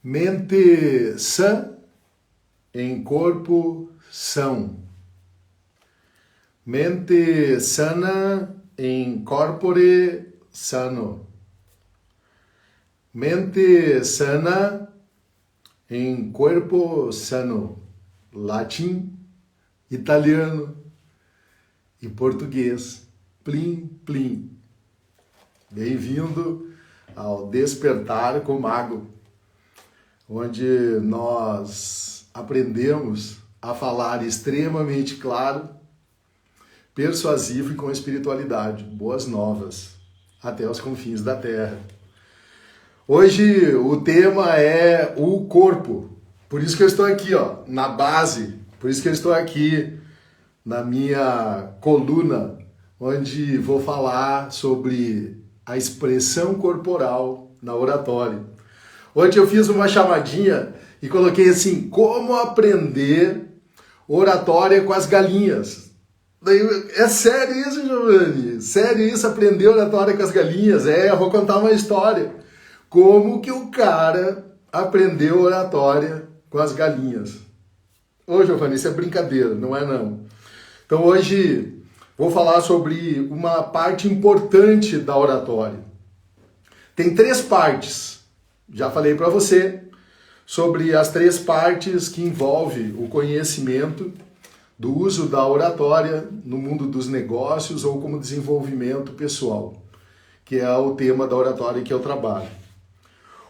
Mente sã em corpo são. Mente sana in corpore sano. Mente sana em corpo sano. Latim, italiano e português. Plim, plim. Bem-vindo ao Despertar com o Mago, onde nós aprendemos a falar extremamente claro, persuasivo e com espiritualidade. Boas novas, até os confins da Terra. Hoje o tema é o corpo. Por isso que eu estou aqui, na base. Por isso que eu estou aqui na minha coluna, onde vou falar sobre a expressão corporal na oratória. Ontem eu fiz uma chamadinha e coloquei assim: como aprender oratória com as galinhas. É sério isso, Giovanni? Sério isso, aprender oratória com as galinhas? Eu vou contar uma história. Como que o cara aprendeu oratória com as galinhas? Ô, Giovanni, isso é brincadeira, não é não. Então hoje vou falar sobre uma parte importante da oratória. Tem 3 partes. Já falei para você sobre as 3 partes que envolvem o conhecimento do uso da oratória no mundo dos negócios ou como desenvolvimento pessoal, que é o tema da oratória que eu trabalho.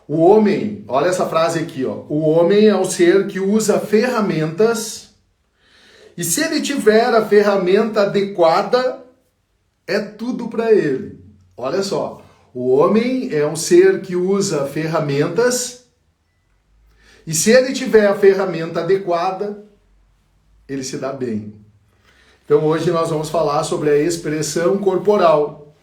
O homem, olha essa frase aqui, o homem é um ser que usa ferramentas e se ele tiver a ferramenta adequada, é tudo para ele. Olha só. O homem é um ser que usa ferramentas e se ele tiver a ferramenta adequada, ele se dá bem. Então hoje nós vamos falar sobre a expressão corporal.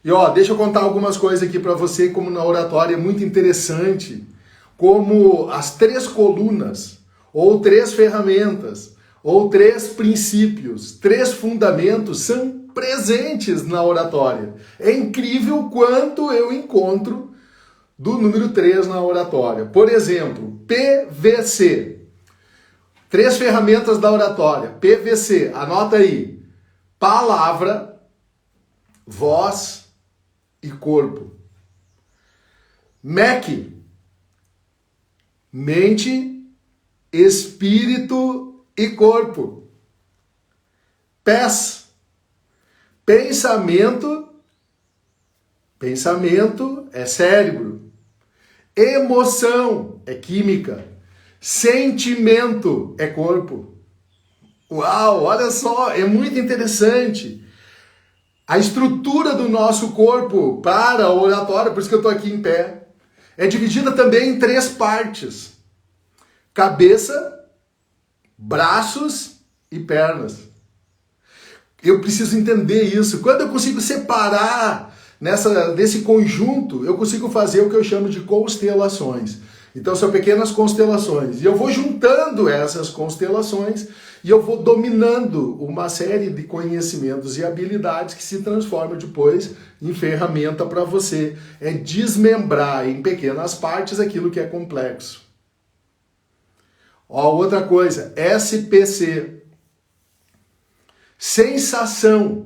E deixa eu contar algumas coisas aqui para você, como na oratória é muito interessante, como as 3 colunas, ou 3 ferramentas, ou 3 princípios, 3 fundamentos são presentes na oratória. É incrível quanto eu encontro do número 3 na oratória. Por exemplo, PVC. 3 ferramentas da oratória. PVC, anota aí. Palavra, voz e corpo. MEC. Mente, espírito e corpo. PES. Pensamento é cérebro. Emoção é química. Sentimento é corpo. Uau, olha só, é muito interessante. A estrutura do nosso corpo para a oratória, por isso que eu estou aqui em pé, é dividida também em 3 partes. Cabeça, braços e pernas. Eu preciso entender isso. Quando eu consigo separar desse conjunto, eu consigo fazer o que eu chamo de constelações. Então são pequenas constelações. E eu vou juntando essas constelações e eu vou dominando uma série de conhecimentos e habilidades que se transformam depois em ferramenta para você. É desmembrar em pequenas partes aquilo que é complexo. Outra coisa, SPC. Sensação,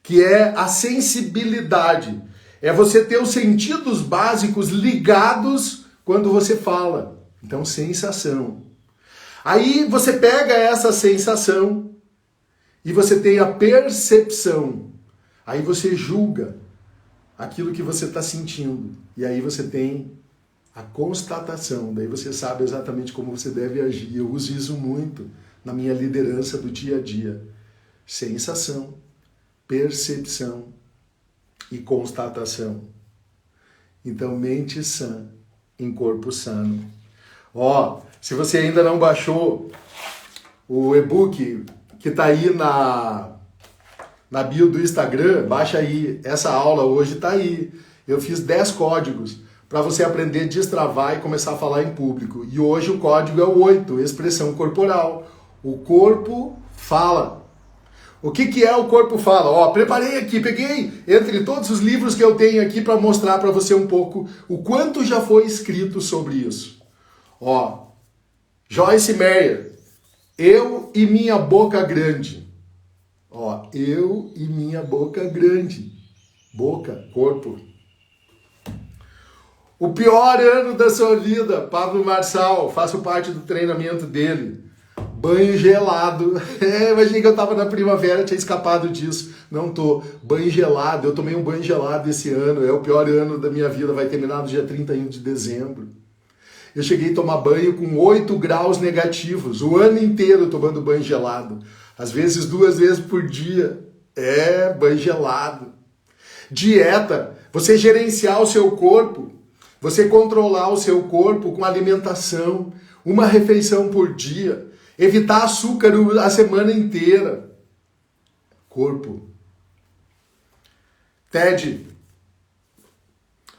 que é a sensibilidade. É você ter os sentidos básicos ligados quando você fala. Então, sensação. Aí você pega essa sensação e você tem a percepção. Aí você julga aquilo que você está sentindo. E aí você tem a constatação. Daí você sabe exatamente como você deve agir. Eu uso isso muito na minha liderança do dia a dia. Sensação, percepção e constatação. Então, mente sã em corpo sano. Se você ainda não baixou o e-book que está aí na bio do Instagram, baixa aí. Essa aula hoje está aí. Eu fiz 10 códigos para você aprender a destravar e começar a falar em público. E hoje o código é o 8, expressão corporal. O corpo fala. O que é o corpo fala? Preparei aqui, peguei entre todos os livros que eu tenho aqui para mostrar para você um pouco o quanto já foi escrito sobre isso. Ó, Joyce Meyer, eu e minha boca grande. Ó, eu e minha boca grande. Boca, corpo. O pior ano da sua vida, Pablo Marçal, faço parte do treinamento dele. Banho gelado. Imaginei que eu tava na primavera, tinha escapado disso. Não tô. Banho gelado. Eu tomei um banho gelado esse ano. É o pior ano da minha vida. Vai terminar no dia 31 de dezembro. Eu cheguei a tomar banho com 8 graus negativos. O ano inteiro tomando banho gelado. Às vezes 2 vezes por dia. Banho gelado. Dieta. Você gerenciar o seu corpo. Você controlar o seu corpo com alimentação. Uma refeição por dia. Evitar açúcar a semana inteira. Corpo. TED.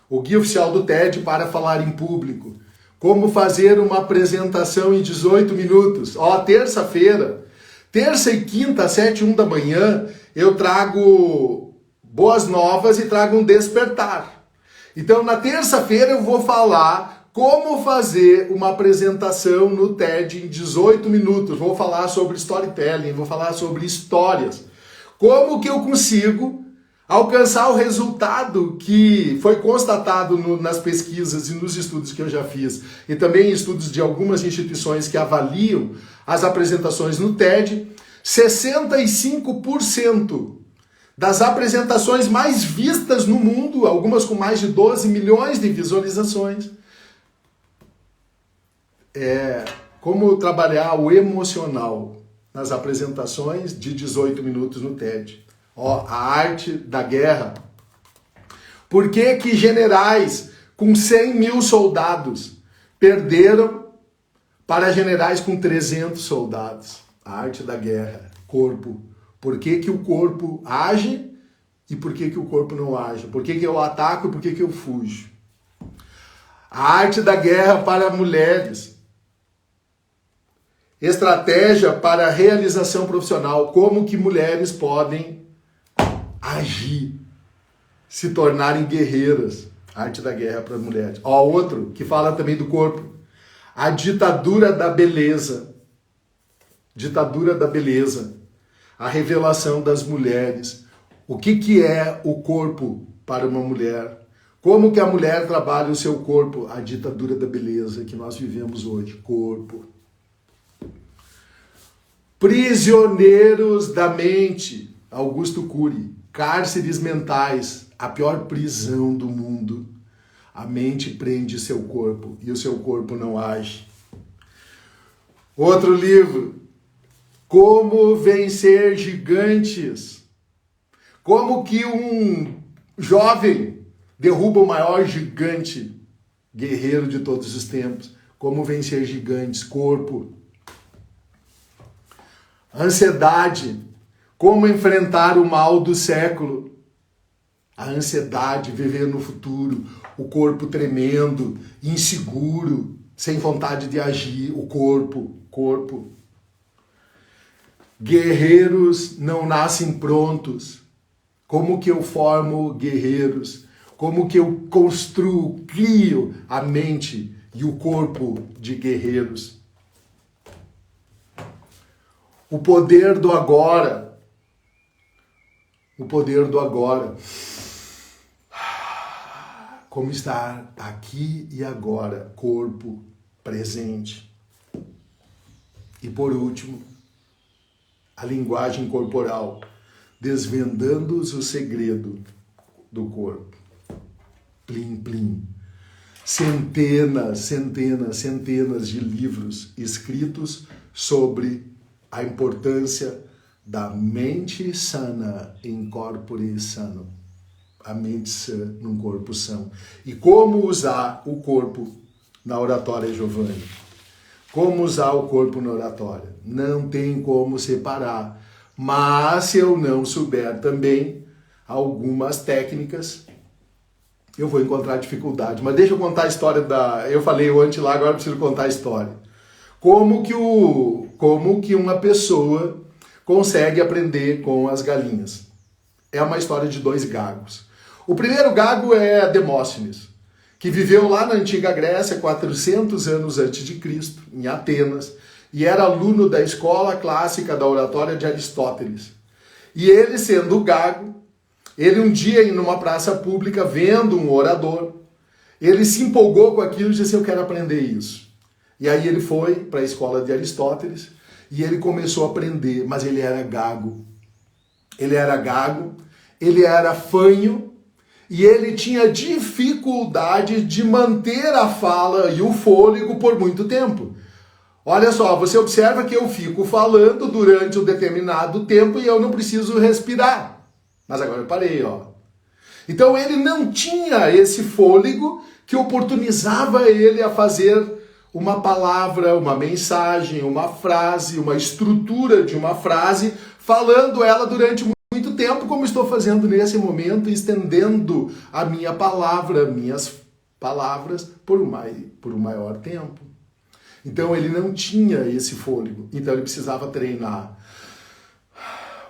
O guia oficial do TED para falar em público. Como fazer uma apresentação em 18 minutos. Ó, terça-feira. Terça e quinta, às 7h01 da manhã, eu trago boas novas e trago um despertar. Então, na terça-feira eu vou falar como fazer uma apresentação no TED em 18 minutos. Vou falar sobre storytelling, vou falar sobre histórias. Como que eu consigo alcançar o resultado que foi constatado nas pesquisas e nos estudos que eu já fiz, e também em estudos de algumas instituições que avaliam as apresentações no TED. 65% das apresentações mais vistas no mundo, algumas com mais de 12 milhões de visualizações, como trabalhar o emocional nas apresentações de 18 minutos no TED. Ó, a arte da guerra. Por que que generais com 100 mil soldados perderam para generais com 300 soldados? A arte da guerra. Corpo. Por que que o corpo age e por que que o corpo não age? Por que que eu ataco e por que que eu fujo? A arte da guerra para mulheres. Estratégia para realização profissional. Como que mulheres podem agir, se tornarem guerreiras. Arte da guerra para mulheres. Ó, outro que fala também do corpo. A ditadura da beleza. Ditadura da beleza. A revelação das mulheres. O que é o corpo para uma mulher? Como que a mulher trabalha o seu corpo? A ditadura da beleza que nós vivemos hoje. Corpo. Prisioneiros da mente. Augusto Cury. Cárceres mentais, a pior prisão do mundo. A mente prende seu corpo e o seu corpo não age. Outro livro, Como Vencer Gigantes. Como que um jovem derruba o maior gigante, guerreiro de todos os tempos. Como vencer gigantes, corpo. Ansiedade. Como enfrentar o mal do século? A ansiedade, viver no futuro, o corpo tremendo, inseguro, sem vontade de agir, o corpo. Guerreiros não nascem prontos. Como que eu formo guerreiros? Como que eu construo, crio a mente e o corpo de guerreiros? O poder do agora. O poder do agora. Como estar aqui e agora, corpo presente. E por último, a linguagem corporal, desvendando o segredo do corpo. Plim, plim. Centenas de livros escritos sobre a importância da mente sana em corpore sano. A mente sã num corpo são. E como usar o corpo na oratória Giovanni? Como usar o corpo na oratória? Não tem como separar. Mas se eu não souber também algumas técnicas, eu vou encontrar dificuldade. Mas deixa eu contar a história da... Eu falei antes lá, agora eu preciso contar a história. Como que uma pessoa consegue aprender com as galinhas? É uma história de 2 gagos. O primeiro gago é Demóstenes, que viveu lá na antiga Grécia, 400 anos antes de Cristo, em Atenas, e era aluno da escola clássica da oratória de Aristóteles. E ele, sendo gago, ele um dia, em uma praça pública, vendo um orador, ele se empolgou com aquilo e disse: eu quero aprender isso. E aí ele foi para a escola de Aristóteles e ele começou a aprender, mas ele era gago. Ele era gago, ele era fanho e ele tinha dificuldade de manter a fala e o fôlego por muito tempo. Olha só, você observa que eu fico falando durante um determinado tempo e eu não preciso respirar. Mas agora eu parei, ó. Então ele não tinha esse fôlego que oportunizava ele a fazer uma palavra, uma mensagem, uma frase, uma estrutura de uma frase, falando ela durante muito tempo, como estou fazendo nesse momento, estendendo a minha palavra, minhas palavras por um maior tempo. Então ele não tinha esse fôlego, então ele precisava treinar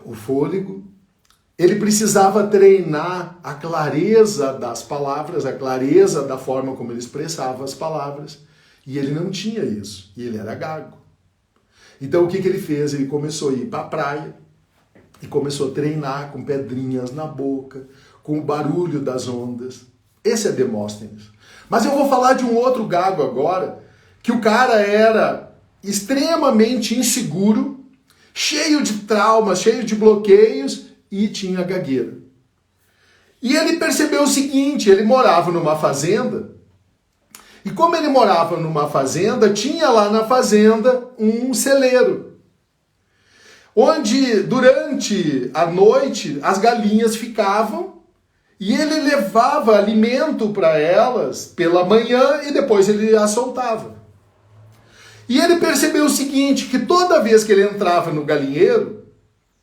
o fôlego, ele precisava treinar a clareza das palavras, a clareza da forma como ele expressava as palavras, e ele não tinha isso, e ele era gago. Então o que ele fez? Ele começou a ir para a praia e começou a treinar com pedrinhas na boca, com o barulho das ondas. Esse é Demóstenes. Mas eu vou falar de um outro gago agora, que o cara era extremamente inseguro, cheio de traumas, cheio de bloqueios e tinha gagueira. E ele percebeu o seguinte, ele morava numa fazenda, e como ele morava numa fazenda, tinha lá na fazenda um celeiro, onde durante a noite as galinhas ficavam e ele levava alimento para elas pela manhã e depois ele as soltava. E ele percebeu o seguinte, que toda vez que ele entrava no galinheiro,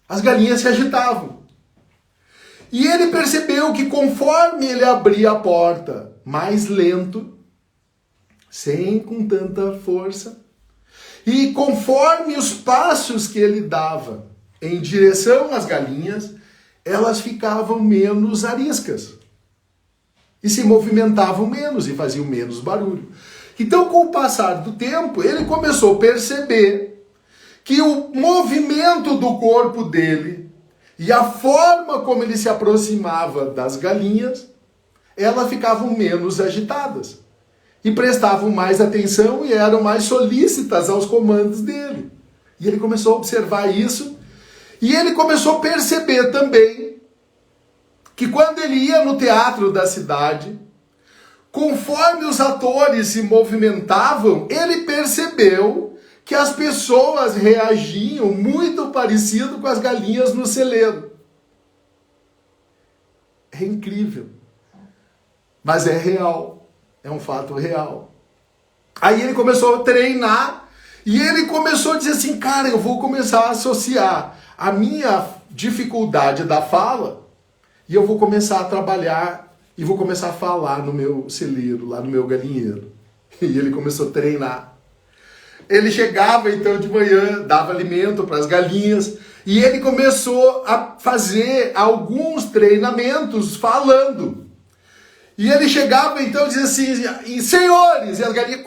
as galinhas se agitavam. E ele percebeu que conforme ele abria a porta mais lento, sem com tanta força, e conforme os passos que ele dava em direção às galinhas, elas ficavam menos ariscas. E se movimentavam menos e faziam menos barulho. Então, com o passar do tempo, ele começou a perceber que o movimento do corpo dele e a forma como ele se aproximava das galinhas, elas ficavam menos agitadas. E prestavam mais atenção e eram mais solícitas aos comandos dele. E ele começou a observar isso. E ele começou a perceber também que quando ele ia no teatro da cidade, conforme os atores se movimentavam, ele percebeu que as pessoas reagiam muito parecido com as galinhas no celeiro. É incrível. Mas é real. É um fato real. Aí ele começou a treinar e ele começou a dizer assim, cara, eu vou começar a associar a minha dificuldade da fala e eu vou começar a trabalhar e vou começar a falar no meu celeiro, lá no meu galinheiro. E ele começou a treinar. Ele chegava então de manhã, dava alimento para as galinhas e ele começou a fazer alguns treinamentos falando. E ele chegava então e dizia assim, senhores, e as galinhas...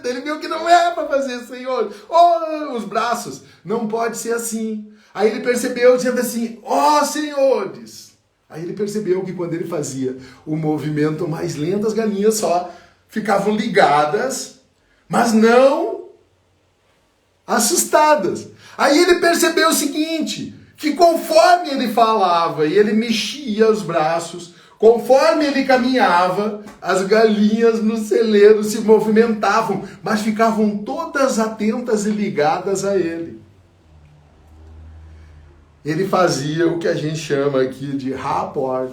Ele viu que não é para fazer senhores. Oh, os braços, não pode ser assim. Aí ele percebeu dizendo assim, senhores. Aí ele percebeu que quando ele fazia o movimento mais lento, as galinhas só ficavam ligadas, mas não assustadas. Aí ele percebeu o seguinte, que conforme ele falava e ele mexia os braços, conforme ele caminhava, as galinhas no celeiro se movimentavam, mas ficavam todas atentas e ligadas a ele. Ele fazia o que a gente chama aqui de rapport.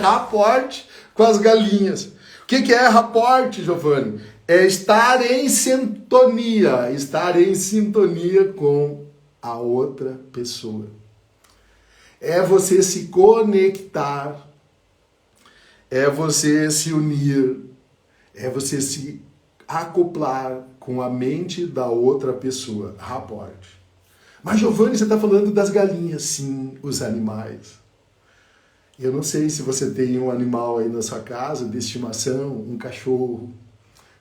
Rapport com as galinhas. O que é rapport, Giovanni? É estar em sintonia com a outra pessoa. É você se conectar, é você se unir, é você se acoplar com a mente da outra pessoa. Rapport. Mas, Giovanni, você está falando das galinhas. Sim, os animais. Eu não sei se você tem um animal aí na sua casa de estimação, um cachorro,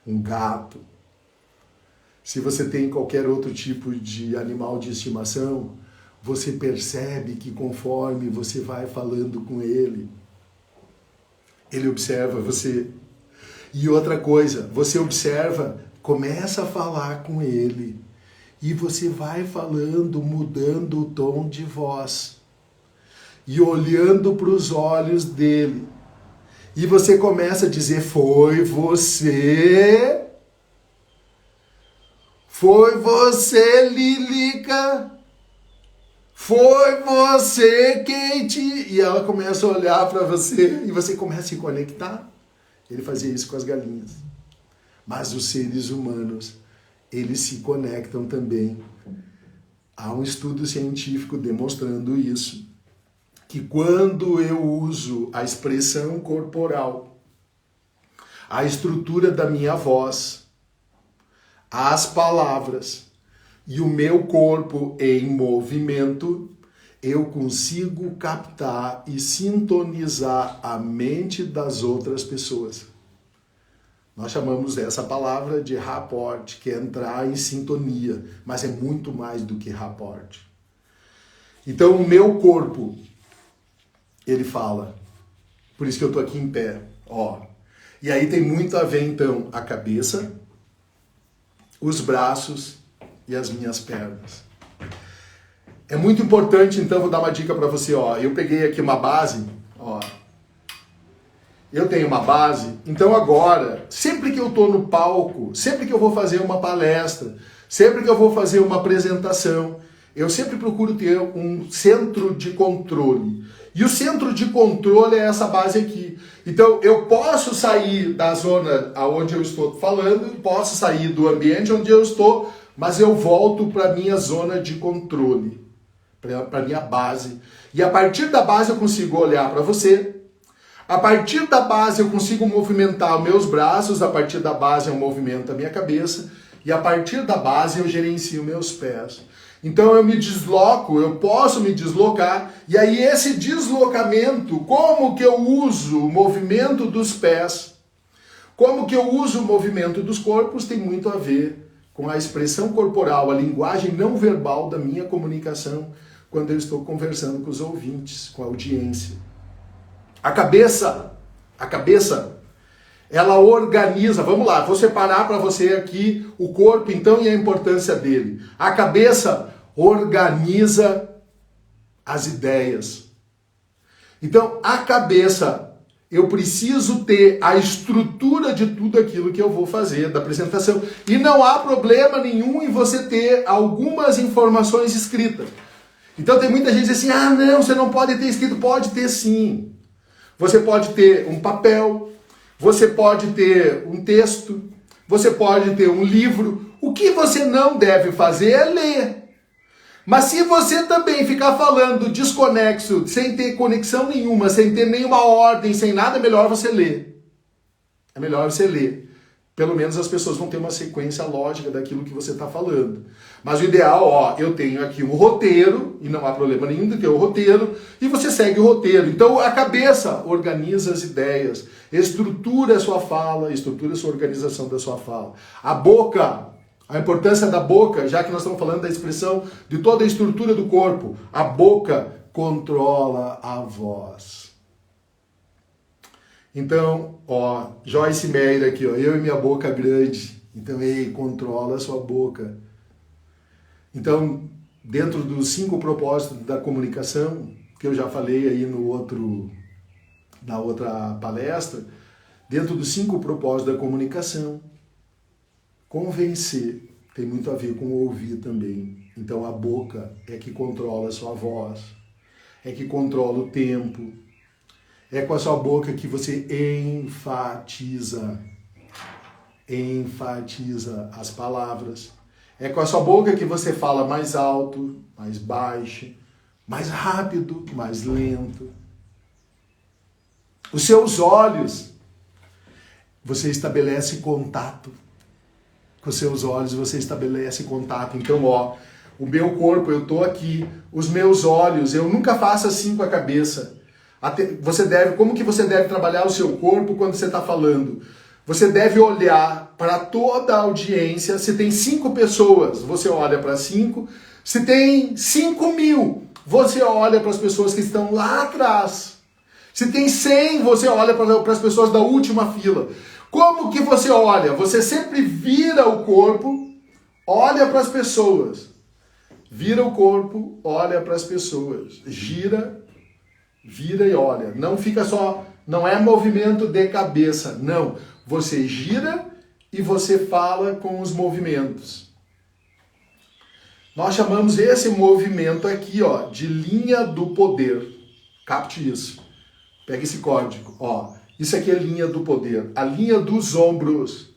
um gato. Se você tem qualquer outro tipo de animal de estimação, você percebe que conforme você vai falando com ele, ele observa você. E outra coisa, você observa, começa a falar com ele e você vai falando, mudando o tom de voz e olhando para os olhos dele. E você começa a dizer, foi você, Lilica, foi você, Kate. E ela começa a olhar para você e você começa a se conectar. Ele fazia isso com as galinhas. Mas os seres humanos, eles se conectam também. Há um estudo científico demonstrando isso. Que quando eu uso a expressão corporal, a estrutura da minha voz, as palavras e o meu corpo em movimento, eu consigo captar e sintonizar a mente das outras pessoas. Nós chamamos essa palavra de rapport, que é entrar em sintonia, mas é muito mais do que rapport. Então o meu corpo, ele fala, por isso que eu estou aqui em pé, ó. E aí tem muito a ver então a cabeça, os braços e as minhas pernas. É muito importante, então, vou dar uma dica para você, ó. Eu peguei aqui uma base, ó. Eu tenho uma base, então agora, sempre que eu estou no palco, sempre que eu vou fazer uma palestra, sempre que eu vou fazer uma apresentação, eu sempre procuro ter um centro de controle. E o centro de controle é essa base aqui. Então, eu posso sair da zona onde eu estou falando, posso sair do ambiente onde eu estou, mas eu volto para a minha zona de controle, para a minha base. E a partir da base eu consigo olhar para você. A partir da base eu consigo movimentar os meus braços, a partir da base eu movimento a minha cabeça, e a partir da base eu gerencio meus pés. Então eu me desloco, eu posso me deslocar, e aí esse deslocamento, como que eu uso o movimento dos pés, como que eu uso o movimento dos corpos, tem muito a ver com a expressão corporal, a linguagem não verbal da minha comunicação, quando eu estou conversando com os ouvintes, com a audiência. A cabeça, ela organiza, vamos lá, vou separar para você aqui o corpo então e a importância dele. A cabeça organiza as ideias. Então, a cabeça, eu preciso ter a estrutura de tudo aquilo que eu vou fazer, da apresentação. E não há problema nenhum em você ter algumas informações escritas. Então tem muita gente que diz assim, ah não, você não pode ter escrito. Pode ter sim. Você pode ter um papel, você pode ter um texto, você pode ter um livro. O que você não deve fazer é ler. Mas se você também ficar falando desconexo, sem ter conexão nenhuma, sem ter nenhuma ordem, sem nada, é melhor você ler. É melhor você ler. Pelo menos as pessoas vão ter uma sequência lógica daquilo que você está falando. Mas o ideal, ó, eu tenho aqui um roteiro, e não há problema nenhum de ter o roteiro, e você segue o roteiro. Então a cabeça organiza as ideias, estrutura a sua fala, estrutura a sua organização da sua fala. A boca, a importância da boca, já que nós estamos falando da expressão de toda a estrutura do corpo, a boca controla a voz. Então, ó, Joyce Meyer aqui, ó, eu e minha boca grande. Então, ei, controla a sua boca. Então, dentro dos 5 propósitos da comunicação, que eu já falei aí na outra palestra, dentro dos 5 propósitos da comunicação, convencer tem muito a ver com ouvir também. Então, a boca é que controla a sua voz, é que controla o tempo. É com a sua boca que você enfatiza as palavras. É com a sua boca que você fala mais alto, mais baixo, mais rápido, mais lento. Os seus olhos, você estabelece contato. Com os seus olhos você estabelece contato. Então, ó, o meu corpo, eu tô aqui. Os meus olhos, eu nunca faço assim com a cabeça. Como que você deve trabalhar o seu corpo quando você está falando? Você deve olhar para toda a audiência. Se tem 5 pessoas, você olha para 5. Se tem 5.000, você olha para as pessoas que estão lá atrás. Se tem 100, você olha para as pessoas da última fila. Como que você olha? Você sempre vira o corpo, olha para as pessoas. Vira o corpo, olha para as pessoas. Gira, vira e olha. Não fica só, não é movimento de cabeça, não. Você gira e você fala com os movimentos. Nós chamamos esse movimento aqui, ó, de linha do poder. Capte isso. Pega esse código, ó. Isso aqui é linha do poder. A linha dos ombros.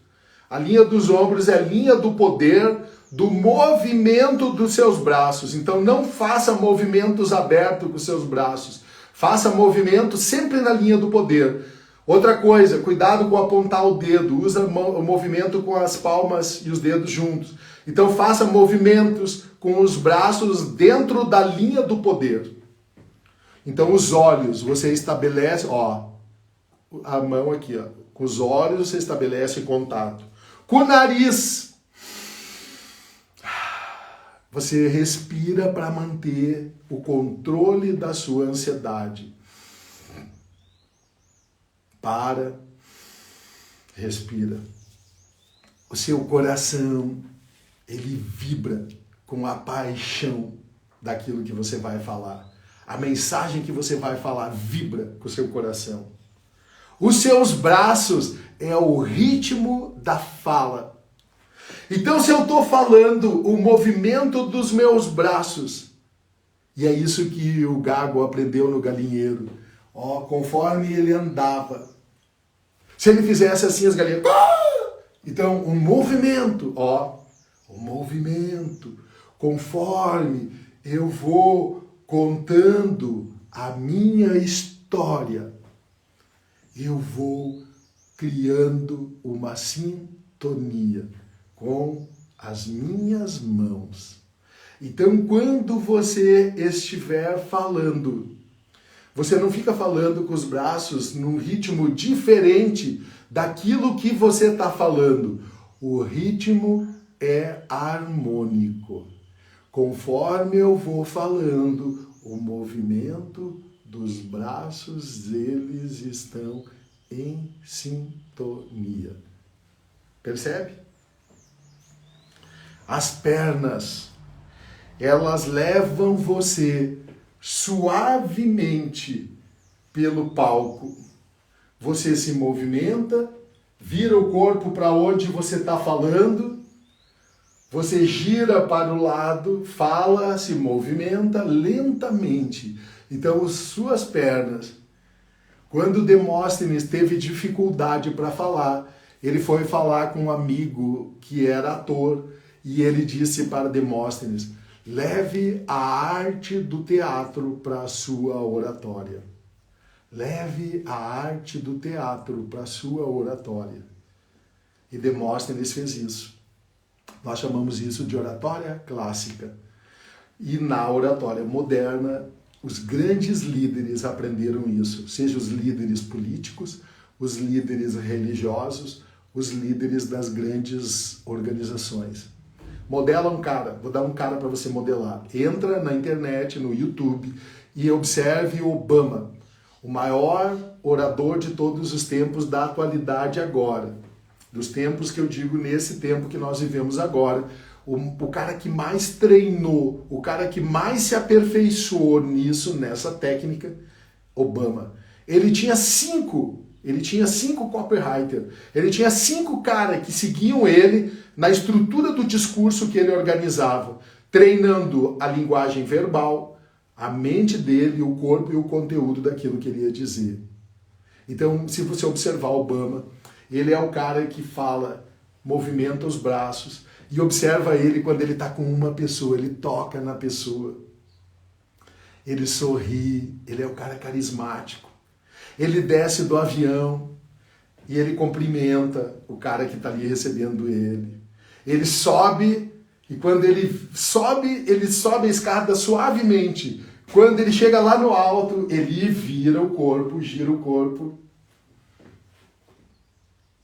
A linha dos ombros é a linha do poder do movimento dos seus braços. Então não faça movimentos abertos com os seus braços. Faça movimento sempre na linha do poder. Outra coisa, cuidado com apontar o dedo. Usa o movimento com as palmas e os dedos juntos. Então faça movimentos com os braços dentro da linha do poder. Então os olhos, você estabelece, ó, a mão aqui, ó. Com os olhos você estabelece contato. Com o nariz, você respira para manter o controle da sua ansiedade. Para, respira. O seu coração, ele vibra com a paixão daquilo que você vai falar. A mensagem que você vai falar vibra com o seu coração. Os seus braços é o ritmo da fala. Então, se eu estou falando o movimento dos meus braços, e é isso que o Gago aprendeu no galinheiro, ó, conforme ele andava, se ele fizesse assim, as galinhas... Então, o movimento, ó, o movimento, conforme eu vou contando a minha história, eu vou criando uma sintonia com as minhas mãos. Então, quando você estiver falando, você não fica falando com os braços num ritmo diferente daquilo que você está falando. O ritmo é harmônico. Conforme eu vou falando, o movimento dos braços, eles estão em sintonia. Percebe? As pernas, elas levam você suavemente pelo palco. Você se movimenta, vira o corpo para onde você está falando, você gira para o lado, fala, se movimenta lentamente. Então, as suas pernas, quando Demóstenes teve dificuldade para falar, ele foi falar com um amigo que era ator e ele disse para Demóstenes: leve a arte do teatro para a sua oratória. Leve a arte do teatro para a sua oratória. E Demóstenes fez isso. Nós chamamos isso de oratória clássica. E na oratória moderna, os grandes líderes aprenderam isso. Seja os líderes políticos, os líderes religiosos, os líderes das grandes organizações. Modela um cara, vou dar um cara para você modelar. Entra na internet, no YouTube e observe Obama, o maior orador de todos os tempos da atualidade agora. Dos tempos que eu digo nesse tempo que nós vivemos agora. O cara que mais treinou, o cara que mais se aperfeiçoou nisso, nessa técnica, Obama. Ele tinha cinco copywriters, ele tinha 5 caras que seguiam ele na estrutura do discurso que ele organizava, treinando a linguagem verbal, a mente dele, o corpo e o conteúdo daquilo que ele ia dizer. Então, se você observar Obama, ele é o cara que fala, movimenta os braços, e observa ele quando ele está com uma pessoa, ele toca na pessoa, ele sorri, ele é o cara carismático. Ele desce do avião e ele cumprimenta o cara que está ali recebendo ele. Ele sobe e quando ele sobe a escada suavemente, Quando ele chega lá no alto, ele vira o corpo, gira o corpo.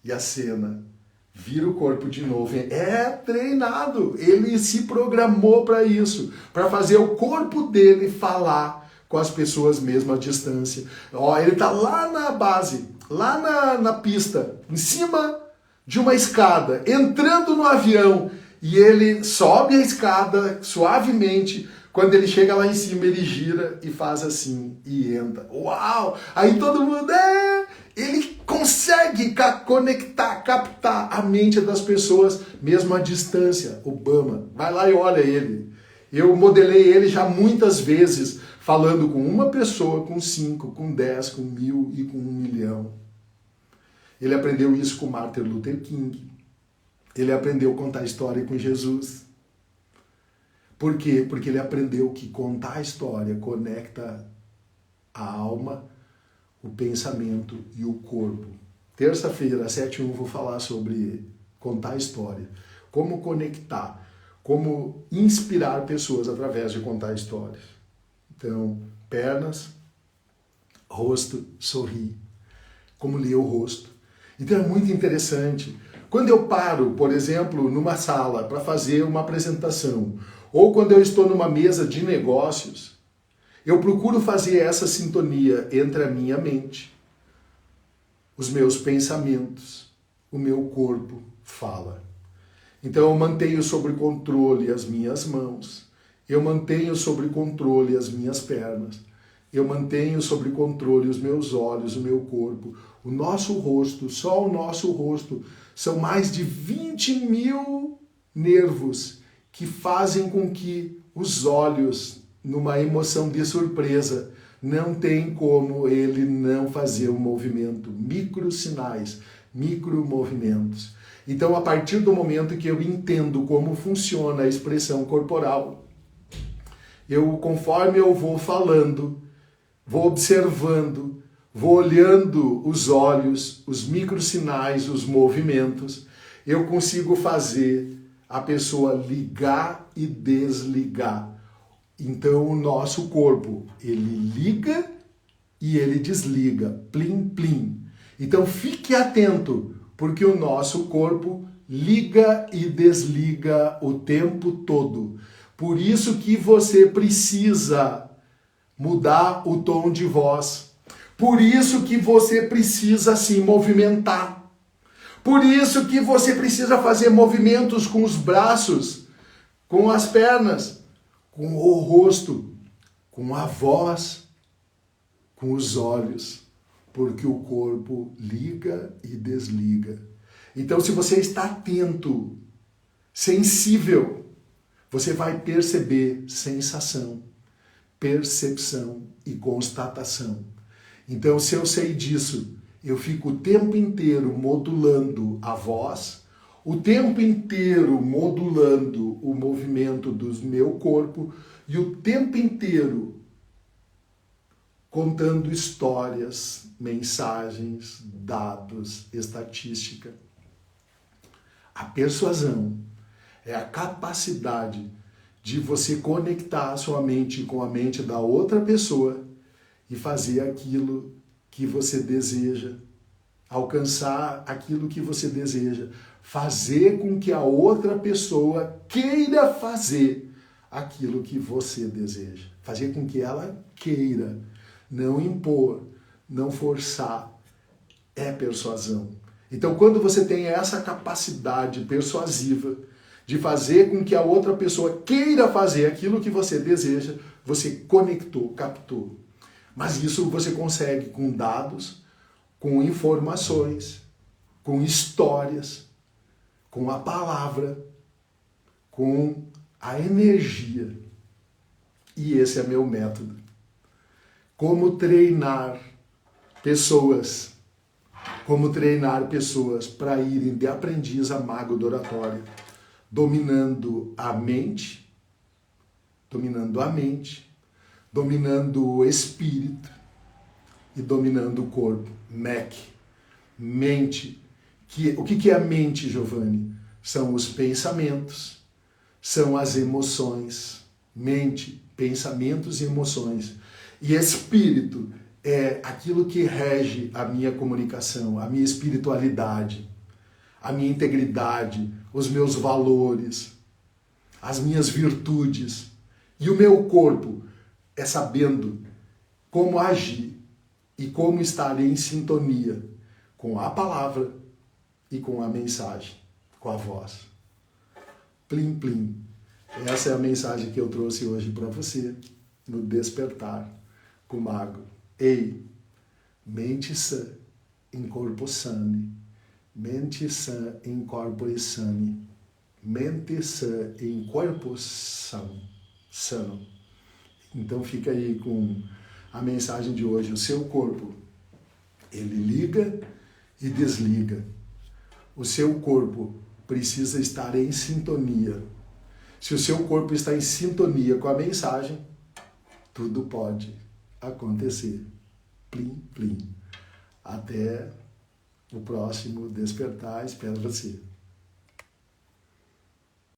E a cena vira o corpo de novo. É treinado. Ele se programou para isso, para fazer o corpo dele falar com as pessoas mesmo à distância. Ó, ele tá lá na base, lá na pista, em cima de uma escada, entrando no avião, e ele sobe a escada suavemente. Quando ele chega lá em cima, ele gira e faz assim, e entra. Uau! Aí todo mundo, ele consegue conectar, captar a mente das pessoas, mesmo à distância. Obama, vai lá e olha ele. Eu modelei ele já muitas vezes, falando com uma pessoa, com 5, com 10, com 1000 e com 1 milhão. Ele aprendeu isso com Martin Luther King. Ele aprendeu a contar história com Jesus. Por quê? Porque ele aprendeu que contar a história conecta a alma, o pensamento e o corpo. Terça-feira, às 7h01, vou falar sobre contar a história. Como conectar, como inspirar pessoas através de contar histórias. Então, pernas, rosto, sorrir. Como ler o rosto. Então é muito interessante. Quando eu paro, por exemplo, numa sala para fazer uma apresentação, ou quando eu estou numa mesa de negócios, eu procuro fazer essa sintonia entre a minha mente, os meus pensamentos, o meu corpo fala. Então eu mantenho sob controle as minhas mãos, eu mantenho sob controle as minhas pernas, eu mantenho sob controle os meus olhos, o meu corpo, o nosso rosto, só o nosso rosto. São mais de 20.000 nervos que fazem com que os olhos, numa emoção de surpresa, não tem como ele não fazer um movimento, microsinais, micromovimentos. Então, a partir do momento que eu entendo como funciona a expressão corporal, conforme eu vou falando, vou observando, vou olhando os olhos, os microsinais, os movimentos, eu consigo fazer a pessoa ligar e desligar. Então o nosso corpo, ele liga e ele desliga, plim, plim. Então fique atento, porque o nosso corpo liga e desliga o tempo todo. Por isso que você precisa mudar o tom de voz. Por isso que você precisa se movimentar. Por isso que você precisa fazer movimentos com os braços, com as pernas, com o rosto, com a voz, com os olhos, porque o corpo liga e desliga. Então, se você está atento, sensível, você vai perceber sensação, percepção e constatação. Então, se eu sei disso, eu fico o tempo inteiro modulando a voz, o tempo inteiro modulando o movimento do meu corpo e o tempo inteiro contando histórias, mensagens, dados, estatística. A persuasão é a capacidade de você conectar a sua mente com a mente da outra pessoa e fazer aquilo que você deseja, alcançar aquilo que você deseja, fazer com que a outra pessoa queira fazer aquilo que você deseja, fazer com que ela queira, não impor, não forçar, é persuasão. Então, quando você tem essa capacidade persuasiva de fazer com que a outra pessoa queira fazer aquilo que você deseja, você conectou, captou. Mas isso você consegue com dados, com informações, com histórias, com a palavra, com a energia. E esse é meu método. Como treinar pessoas para irem de aprendiz a mago do oratório, dominando a mente, dominando o espírito e dominando o corpo. Mente. O que é a mente, Giovanni? São os pensamentos, são as emoções. Mente, pensamentos e emoções. E espírito é aquilo que rege a minha comunicação, a minha espiritualidade, a minha integridade, os meus valores, as minhas virtudes. E o meu corpo é sabendo como agir e como estar em sintonia com a palavra e com a mensagem, com a voz. Plim, plim. Essa é a mensagem que eu trouxe hoje para você, no Despertar com o Mago. Ei, mente sã em corpo sane, mente sã em corpore sane, mente sã em corpo sano. Então fica aí com a mensagem de hoje. O seu corpo, ele liga e desliga. O seu corpo precisa estar em sintonia. Se o seu corpo está em sintonia com a mensagem, tudo pode acontecer. Plim, plim. Até o próximo Despertar. Espero você.